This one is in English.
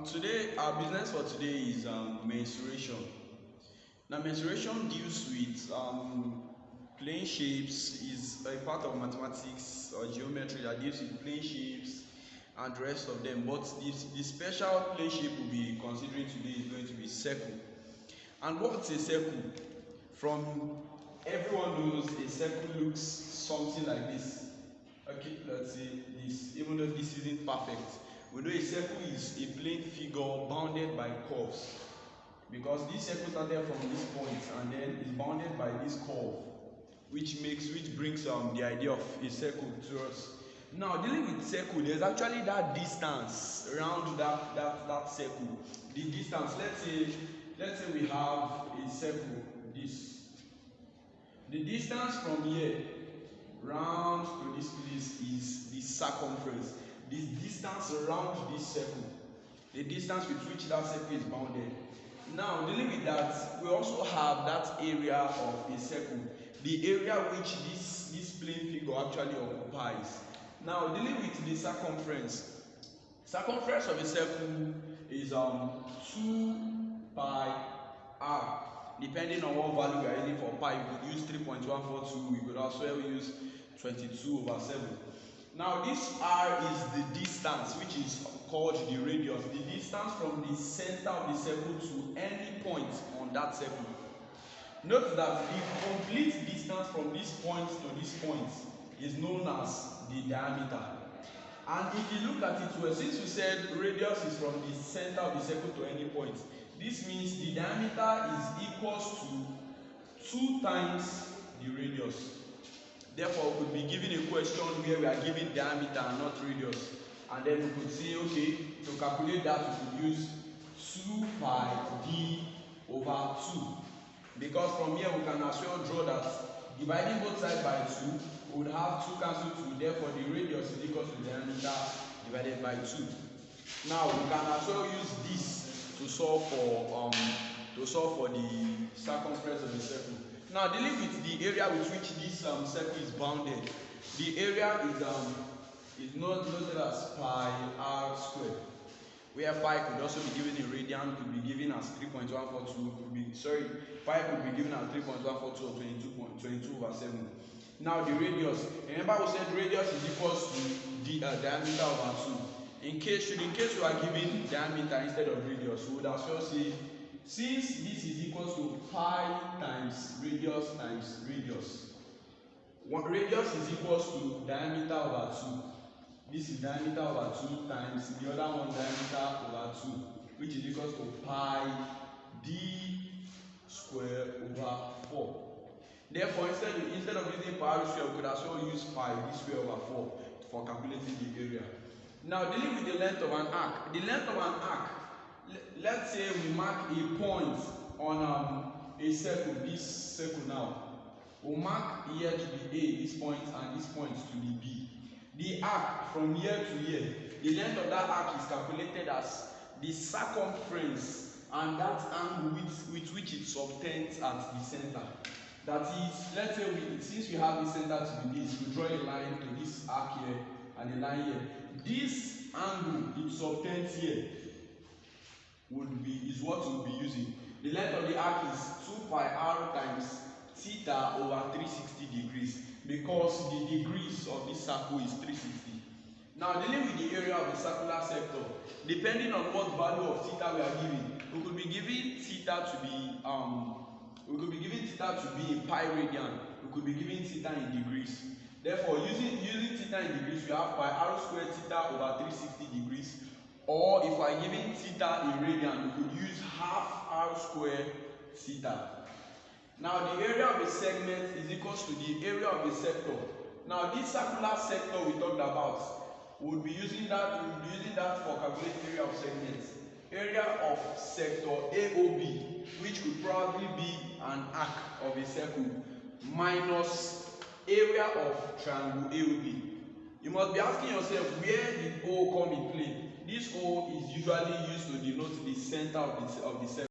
Today our business for today is mensuration. Now mensuration deals with plane shapes, is a part of mathematics or geometry that deals with plane shapes and the rest of them. But the special plane shape we'll be considering today is going to be circle. And what's a circle? From everyone knows a circle looks something like this. Okay, let's say this, even though this isn't perfect. We know a circle is a plane figure bounded by curves, because this circle started from this point and then is bounded by this curve, which brings the idea of a circle to us. Now, dealing with circle, there's actually that distance around that circle. The distance, let's say we have a circle, this. The distance from here round to this place is the circumference. The distance around this circle, the distance with which that circle is bounded. Now, dealing with that, we also have that area of a circle, the area which this plane figure actually occupies. Now, dealing with the circumference of a circle is 2 pi r. Depending on what value we are using for pi, you could use 3.142, we could also use 22/7. Now this r is the distance, which is called the radius, the distance from the center of the circle to any point on that circle. Note that the complete distance from this point to this point is known as the diameter. And if you look at it well, since we said radius is from the center of the circle to any point, this means the diameter is equals to 2 times the radius. Therefore, we could be given a question where we are given diameter and not radius, and then we could say, okay, to calculate that we could use 2 pi d over 2, because from here we can as well draw that dividing both sides by 2, we would have 2 cancel 2, therefore the radius is equal to the diameter divided by 2. Now we can as well use this to solve for the circumference of the circle. Now, dealing with the area with which this circle is bounded, the area is noted as pi r squared, where pi could also be given in radian, could be given as 3.142, pi could be given as 3.142 or 22/7. Now the radius, remember we said radius is equals to the diameter over 2. In case we are given diameter instead of radius, we would as well say, since this is equals to pi times radius, radius is equals to diameter over 2. This is diameter over 2 times the other one diameter over 2, which is equals to pi d square over 4. Therefore, instead of using pi r square, we could as well use pi d square over 4 for calculating the area. Now, dealing with the length of an arc. The length of an arc, let's say we mark a point on a circle, this circle now. We'll mark here to be A, this point, and this point to be B. The arc from here to here, the length of that arc is calculated as the circumference and that angle with which it subtends at the center. That is, let's say since we have the center to be this, we draw a line to this arc here and a line here. This angle it subtends here is what we'll be using. The length of the arc is 2 pi r times theta over 360 degrees, because the degrees of this circle is 360. Now, dealing with the area of the circular sector, depending on what value of theta we are given, we could be given theta to be in pi radian, we could be given theta in degrees. Therefore, using theta in degrees, we have pi r squared theta over 360 degrees. Or if we are given theta in radian, we could use half r squared theta. Now, the area of a segment is equals to the area of a sector. Now, this circular sector we talked about, we would be using that for calculating area of segments. Area of sector AOB, which could probably be an arc of a circle, minus area of triangle AOB. You must be asking yourself, where did O come in play? This O is usually used to denote the center of the circle.